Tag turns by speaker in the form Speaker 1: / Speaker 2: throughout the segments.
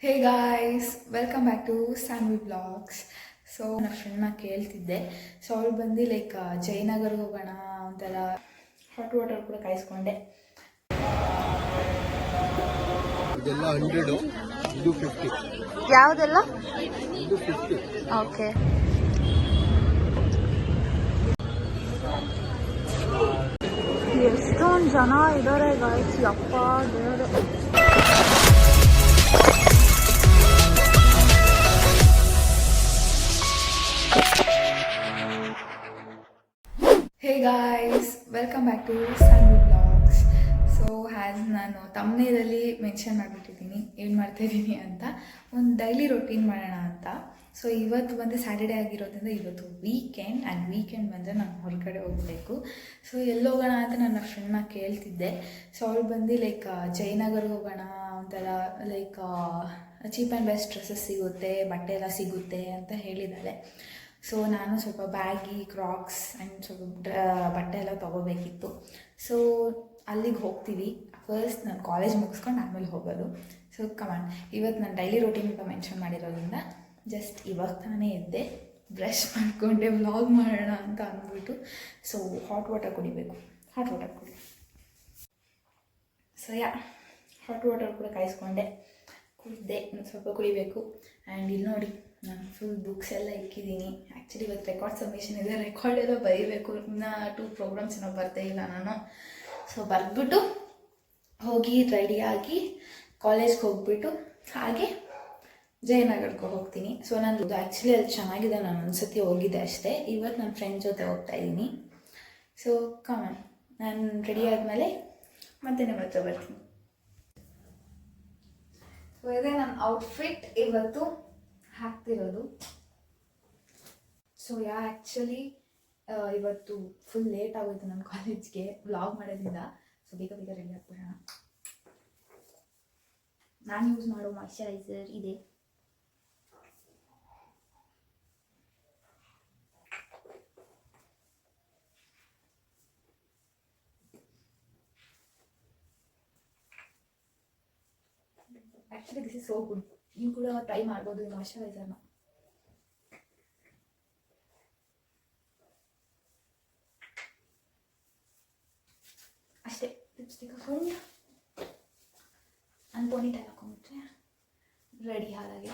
Speaker 1: Hey guys, welcome back to Sanvi vlogs. So ನನ್ನ ಫ್ರೆಂಡ್ನ ಕೇಳ್ತಿದ್ದೆ. So ಅವಳು ಬಂದು ಲೈಕ್ ಜಯನಗರ್ಗೆ ಹೋಗೋಣ ಅಂತೆಲ್ಲ ಹಾಟ್ ವಾಟರ್ ಕೂಡ ಕಾಯಿಸ್ಕೊಂಡೆ.
Speaker 2: ಇದೆಲ್ಲ 100, ಇದು 50.
Speaker 3: ಯಾವುದೆಲ್ಲ?
Speaker 2: ಇದು 50.
Speaker 3: ಓಕೆ. ಎಷ್ಟೊಂದು ಜನ ಇದ್ದಾರೆ ಗಾಯ್ಸ್, ಯಪ್ಪ ದೇವರೇ.
Speaker 1: Hey guys, welcome back to Sanvi vlogs. So has ನಾನು ತಮ್ಮನೇದಲ್ಲಿ ಮೆನ್ಷನ್ ಮಾಡಿಬಿಟ್ಟಿದ್ದೀನಿ ಏನು ಮಾಡ್ತಾಯಿದ್ದೀನಿ ಅಂತ. ಒಂದು ಡೈಲಿ ರೊಟೀನ್ ಮಾಡೋಣ ಅಂತ. ಸೊ ಇವತ್ತು ಬಂದು ಸ್ಯಾಟರ್ಡೇ ಆಗಿರೋದ್ರಿಂದ ಇವತ್ತು ವೀಕೆಂಡ್, ಆ್ಯಂಡ್ ವೀಕೆಂಡ್ ಬಂದರೆ ನಾನು ಹೊರಗಡೆ ಹೋಗಬೇಕು. ಸೊ ಎಲ್ಲಿ ಹೋಗೋಣ ಅಂತ ನನ್ನ ಫ್ರೆಂಡ್ನ ಕೇಳ್ತಿದ್ದೆ. ಸೊ ಅವಳು ಬಂದು ಲೈಕ್ ಜಯನಗರ್ಗೆ ಹೋಗೋಣ ಅಂತೆಲ್ಲ, like cheap and best dresses ಸಿಗುತ್ತೆ, ಬಟ್ಟೆ ಎಲ್ಲ ಸಿಗುತ್ತೆ ಅಂತ ಹೇಳಿದ್ದಾಳೆ. ಸೊ ನಾನು ಸ್ವಲ್ಪ ಬ್ಯಾಗಿ, ಕ್ರಾಕ್ಸ್ ಆ್ಯಂಡ್ ಸ್ವಲ್ಪ ಬಟ್ಟೆ ಎಲ್ಲ ತೊಗೋಬೇಕಿತ್ತು. ಸೊ ಅಲ್ಲಿಗೆ ಹೋಗ್ತೀವಿ. ಫಸ್ಟ್ ನಾನು ಕಾಲೇಜ್ ಮುಗಿಸ್ಕೊಂಡು ಆಮೇಲೆ ಹೋಗೋದು. ಸೊ ಕಮಾನ್, ಇವತ್ತು ನಾನು ಡೈಲಿ ರೂಟೀನ್ ಅಂತ ಮೆನ್ಷನ್ ಮಾಡಿರೋದ್ರಿಂದ ಜಸ್ಟ್ ಇವಾಗ ತಾನೇ ಎದ್ದೆ, ಬ್ರಷ್ ಮಾಡಿಕೊಂಡೆ, ವ್ಲಾಗ್ ಮಾಡೋಣ ಅಂತ ಅಂದ್ಬಿಟ್ಟು. ಸೊ ಹಾಟ್ ವಾಟರ್ ಕುಡಿಬೇಕು, ಹಾಟ್ ವಾಟರ್ ಕುಡಿ. ಸೊ ಹಾಟ್ ವಾಟರ್ ಕೂಡ ಕಾಯಿಸ್ಕೊಂಡೆ, ಕುಡಿದೆ, ಸ್ವಲ್ಪ ಕುಡಿಬೇಕು. ಆ್ಯಂಡ್ ಇಲ್ಲಿ ನೋಡಿ, ನಾನು ಫುಲ್ ಬುಕ್ಸ್ ಎಲ್ಲ ಇಕ್ಕಿದ್ದೀನಿ. ಆ್ಯಕ್ಚುಲಿ ಇವತ್ತು ರೆಕಾರ್ಡ್ ಸಬ್ಮಿಷನ್ ಇದೆ, ರೆಕಾರ್ಡ್ ಎಲ್ಲ ಬರೀಬೇಕು. ಇನ್ನು 2 ಪ್ರೋಗ್ರಾಮ್ಸ್ ಏನೋ ಬರ್ತಾ ಇಲ್ಲ ನಾನು. ಸೊ ಬರೆದ್ಬಿಟ್ಟು ಹೋಗಿ ರೆಡಿಯಾಗಿ ಕಾಲೇಜ್ಗೆ ಹೋಗ್ಬಿಟ್ಟು ಹಾಗೆ ಜಯನಗರ್ಗೆ ಹೋಗ್ತೀನಿ. ಸೊ ನಾನು ಆ್ಯಕ್ಚುಲಿ ಅಲ್ಲಿ ಚೆನ್ನಾಗಿದೆ, ನಾನು ಒಂದ್ಸತಿ ಹೋಗಿದ್ದೆ ಅಷ್ಟೇ. ಇವತ್ತು ನನ್ನ ಫ್ರೆಂಡ್ ಜೊತೆ ಹೋಗ್ತಾ ಇದ್ದೀನಿ. ಸೊ ಕಮಾನ್, ನಾನು ರೆಡಿ ಆದಮೇಲೆ ಮತ್ತೆ ನಿಮ್ಮ ಹತ್ರ ಬರ್ತೀನಿ. ಸೊ ಇದೇ ನನ್ನ ಔಟ್ಫಿಟ್ ಇವತ್ತು ಹಾಕ್ತಿರೋದು. ಸೊ ಆ್ಯಕ್ಚುಲಿ ಇವತ್ತು ಫುಲ್ ಲೇಟ್ ಆಗೋಯ್ತು ನನ್ನ ಕಾಲೇಜ್ಗೆ ವ್ಲಾಗ್ ಮಾಡೋದ್ರಿಂದ. ಸೊ ಬೇಗ ಬೇಗ ರೆಡಿ ಆಗ್ಬಿಡೋಣ. ನಾನು ಯೂಸ್ ಮಾಡೋ ಮಾಯ್ಶ್ಚರೈಸರ್ ಇದೆ. Actually this is so good. ನೀವು ಕೂಡ ಟ್ರೈ ಮಾಡ್ಬೋದು ಈ ಮಾಯ್ಶ್ಚರೈಸರ್ನ. ಅಷ್ಟೇ, ಲಿಪ್ಸ್ಟಿಕ್ ಹಾಕೊಂಡು ನಾನು ಪೋನಿಟೈಲ್ ಹಾಕೊಂಡ್ಬಿಟ್ರೆ ರೆಡಿ ಹಾಗೆ.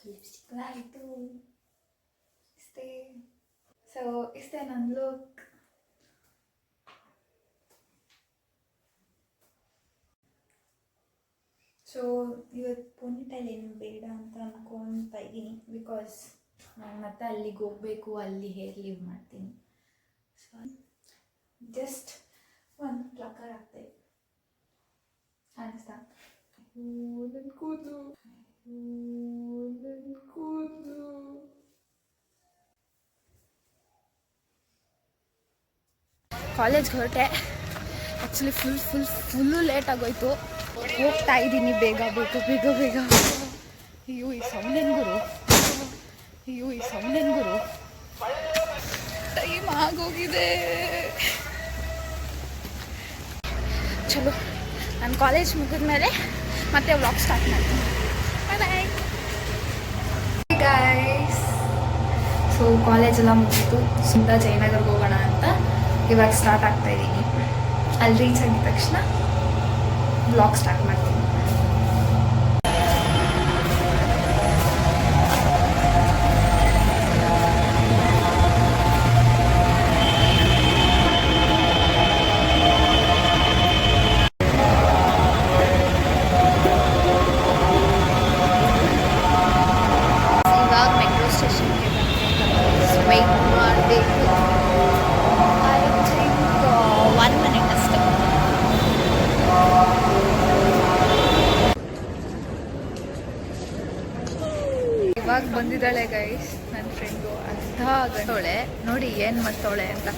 Speaker 1: ಲಿಪ್ಸ್ಟಿಕ್ ಆಯಿತು, ಇಷ್ಟೇ. ಸೊ ಇಷ್ಟೇ ನನ್ನ ಲುಕ್. ಸೊ ಇವತ್ತು ಪೋನಿಟೈಲ್ ಏನು ಬೇಡ ಅಂತ ಅಂದ್ಕೊಳ್ತಾ ಇದ್ದೀನಿ, ಬಿಕಾಸ್ ನಾನು ಮತ್ತೆ ಅಲ್ಲಿಗೆ ಹೋಗಬೇಕು, ಅಲ್ಲಿ ಹೇರ್ ಲೀವ್ ಮಾಡ್ತೀನಿ. ಸೊ ಜಸ್ಟ್ ಒಂದು ಪ್ಲಕ್ಕರ್ ಆಗ್ತಾಯಿದೆ, ಕಾಣಿಸ್ತಾ? ನನ್ನ ಕೂದಲು, ಕಾಲೇಜ್ಗೆ ಹೊರಟೆ. ಆ್ಯಕ್ಚುಲಿ ಫುಲ್ಲು ಲೇಟ್ ಆಗೋಯ್ತು. ಹೋಗ್ತಾ ಇದ್ದೀನಿ ಬೇಗ ಬೇಗ ಬೇಗ ಬೇಗ. ಅಯ್ಯೋ ಈ ಸೌಂಡೇನು ಗುರು, ಟೈಮ್ ಆಗೋಗಿದೆ. ಚಲೋ, ನಾನು ಕಾಲೇಜ್ ಮುಗಿದ್ಮೇಲೆ ಮತ್ತೆ ವ್ಲಾಗ್ ಸ್ಟಾರ್ಟ್ ಮಾಡ್ತೀನಿ. Bye guys. ಸೊ ಕಾಲೇಜೆಲ್ಲ ಮುಗಿತು, ಸುಂದರ ಜಯನಗರ್ಗೆ ಹೋಗೋಣ ಅಂತ ಇವಾಗ ಸ್ಟಾರ್ಟ್ ಆಗ್ತಾ ಇದ್ದೀನಿ. ಅಲ್ಲಿ ರೀಚ್ ಆಗಿದ ತಕ್ಷಣ ವ್ಲಾಗ್ ಸ್ಟಾರ್ಟ್ ಮಾಡ್ತೀನಿ. ಇವಾಗ ಮೆಟ್ರೋ ಸ್ಟೇಷನ್ಗೆ ವೆಯ್ಟ್ ಮಾಡಬೇಕು. 1 minute ಅಷ್ಟೇ. ಅರ್ಧ ಗಂಟೆ ನೋಡಿ ಏನು ಮಾಡ್ತವಳೆ ಅಂತ.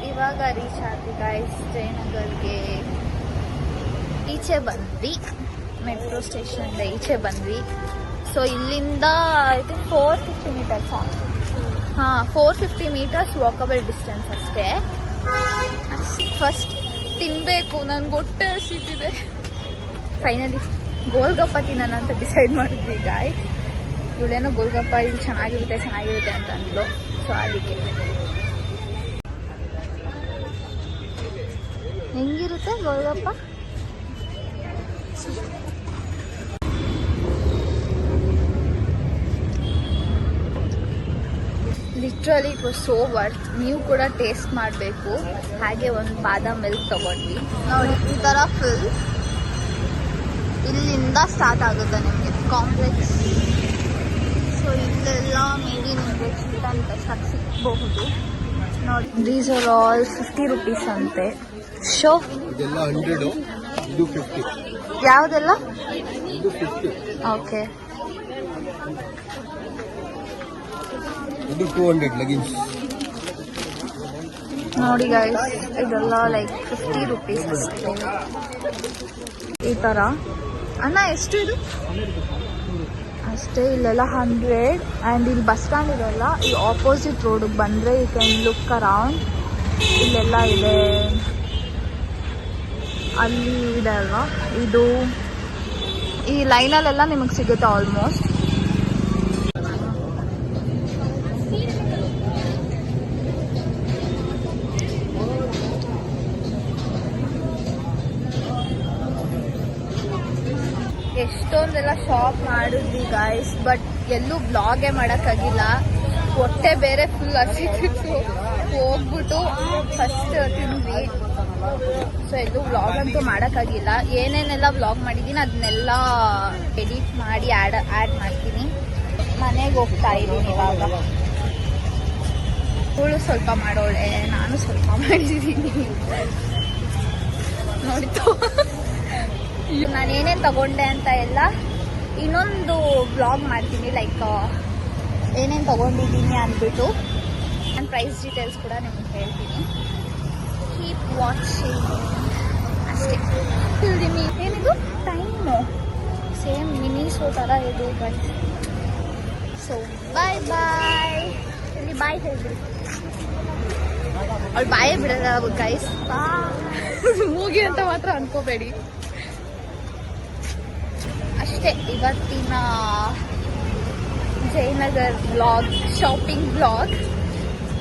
Speaker 1: ಇವಾಗ ರೀಚ್ ಆದ್ವಿ ಗೈಸ್ ಜಯನಗರ್ಗೆ. ಈಚೆ ಬಂದ್ವಿ, ಮೆಟ್ರೋ ಸ್ಟೇಷನ್ ಈಚೆ ಬಂದ್ವಿ. ಸೊ ಇಲ್ಲಿಂದ I think 450 metres. 450 metres walkable distance ಅಷ್ಟೇ. ಫಸ್ಟ್ ತಿನ್ನಬೇಕು, ನನ್ಗೆ ಹೊಟ್ಟೆ ಹಸಿತಿದೆ. ಫೈನಲಿ ಗೋಲ್ಗಪ್ಪ ತಿನ್ನೋಣ ಅಂತ ಡಿಸೈಡ್ ಮಾಡಿದ್ವಿ ಗಾಯ್. ಇವಳೇನೋ ಗೋಲ್ಗಪ್ಪ ಇಲ್ಲಿ ಚೆನ್ನಾಗಿರುತ್ತೆ ಅಂತ ಅಂದ್ಲು. ಸೊ ಅದಕ್ಕೆ ಹೆಂಗಿರುತ್ತೆ golgappa? Literally it was so worth. ನೀವು ಕೂಡ ಟೇಸ್ಟ್ ಮಾಡಬೇಕು. ಹಾಗೆ ಒಂದು ಬಾದಾಮ್ ಮಿಲ್ಕ್ ತಗೊಂಡ್ವಿ ನೋಡಿ. ಈ ಥರ ಫುಲ್ ಇಲ್ಲಿಂದ ಸ್ಟಾರ್ಟ್ ಆಗುತ್ತೆ ನಿಮಗೆ ಕಾಂಪ್ಲೆಕ್ಸ್. ಸೊ ಇಲ್ಲೆಲ್ಲ ಮೇಬಿ ನಿಮಗೆ ಸ್ವೀಟ್ ಆ್ಯಂಡ್ ಬೆಸ್ಟ್ ಸಿಗಬಹುದು ನೋಡಿ. ದೀಸ್ ಆರ್ ಆಲ್ 50 rupees ಅಂತೆ. ಶೋ
Speaker 2: ಇದೆಲ್ಲ 100, ಇದು 50.
Speaker 3: ಯಾವುದೆಲ್ಲ?
Speaker 2: ಇದು 50,
Speaker 3: ಓಕೆ.
Speaker 2: ಇದು 200 ಲೆಗಿನ್ಸ್.
Speaker 3: ನೋಡಿ ಗೈಸ್ ಇದೆಲ್ಲ ಲೈಕ್ 50 rupees ಅಷ್ಟೇ. ಈ ಥರ ಅಣ್ಣ ಎಷ್ಟು ಇದು? ಅಷ್ಟೇ. ಇಲ್ಲೆಲ್ಲ 100. ಆ್ಯಂಡ್ ಇಲ್ಲಿ ಬಸ್ ಸ್ಟ್ಯಾಂಡ್ ಇರೋಲ್ಲ, ಈ ಆಪೋಸಿಟ್ ರೋಡಿಗೆ ಬಂದರೆ ಯು ಕ್ಯಾನ್ ಲುಕ್ ಅರೌಂಡ್. ಇಲ್ಲೆಲ್ಲ ಇದೆ, ಅಲ್ಲಿ ಇದೆ ಅಲ್ವಾ, ಇದು ಈ ಲೈನಲ್ಲೆಲ್ಲ ನಿಮಗೆ ಸಿಗುತ್ತೆ ಆಲ್ಮೋಸ್ಟ್. ಎಷ್ಟೊಂದೆಲ್ಲ ಶಾಪ್ ಮಾಡಿದ್ವಿ ಗೈಸ್, ಬಟ್ ಎಲ್ಲೂ ಬ್ಲಾಗೇ ಮಾಡೋಕ್ಕಾಗಿಲ್ಲ. ಹೊಟ್ಟೆ ಬೇರೆ ಫುಲ್ ಹಸಿತಿತ್ತು. ಹೋಗ್ಬಿಟ್ಟು ಫಸ್ಟ್ ತಿಂದ್ವಿ. ಸೊ ಎಲ್ಲೂ ವ್ಲಾಗ್ ಅಂತೂ ಮಾಡೋಕ್ಕಾಗಿಲ್ಲ. ಏನೇನೆಲ್ಲ ವ್ಲಾಗ್ ಮಾಡಿದ್ದೀನಿ ಅದನ್ನೆಲ್ಲ ಎಡಿಟ್ ಮಾಡಿ ಆ್ಯಡ್ ಮಾಡ್ತೀನಿ. ಮನೆಗೆ ಹೋಗ್ತಾ ಇದ್ದೀನಿ ಇವಾಗ. ಅವಳು ಸ್ವಲ್ಪ ಮಾಡೋಳೆ, ನಾನು ಸ್ವಲ್ಪ ಮಾಡಿದ್ದೀನಿ ನೋಡಿತು. ನಾನು ಏನೇನು ತಗೊಂಡೆ ಅಂತ ಎಲ್ಲ ಇನ್ನೊಂದು ವ್ಲಾಗ್ ಮಾಡ್ತೀನಿ, ಲೈಕ್ ಏನೇನು ತಗೊಂಡಿದ್ದೀನಿ ಅಂದ್ಬಿಟ್ಟು. ನನ್ನ ಪ್ರೈಸ್ ಡೀಟೇಲ್ಸ್ ಕೂಡ ನಿಮ್ಗೆ ಹೇಳ್ತೀನಿ. ಕೀಪ್ ವಾಚಿಂಗ್ ಅಷ್ಟೇ. ಏನಿದು ಟೈಮು ಸೇಮ್ ಮಿನಿ ಶೋ ಥರ ಇದು ಗೈಸ್. ಸೊ ಬಾಯ್ ಬಾಯ್. ಇಲ್ಲಿ ಬಾಯ್ ಹೇಳ್ಬಿಡಿ. ಅವ್ಳು ಬಾಯೇ ಬಿಡಲ್ಲ ಗೈಸ್. ಮೂಗಿ ಅಂತ ಮಾತ್ರ ಅನ್ಕೋಬೇಡಿ ಅಷ್ಟೇ. ಇವತ್ತಿನ Jayanagar vlog, shopping vlog.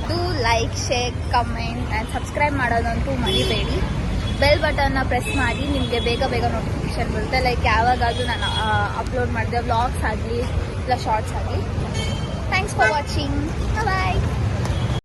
Speaker 3: To like, share, comment and subscribe ಮಾಡೋದಂತೂ ಮರಿಬೇಡಿ. ಬೆಲ್ ಬಟನ್ನ ಪ್ರೆಸ್ ಮಾಡಿ, ನಿಮಗೆ ಬೇಗ ನೋಟಿಫಿಕೇಶನ್ ಬರುತ್ತೆ. ಲೈಕ್ ಯಾವಾಗಾದರೂ ನಾನು ಅಪ್ಲೋಡ್ ಮಾಡಿದೆ ವ್ಲಾಗ್ಸ್ ಆಗಲಿ ಇಲ್ಲ ಶಾರ್ಟ್ಸ್ ಆಗಲಿ. Thanks for watching. ಬಾಯ್.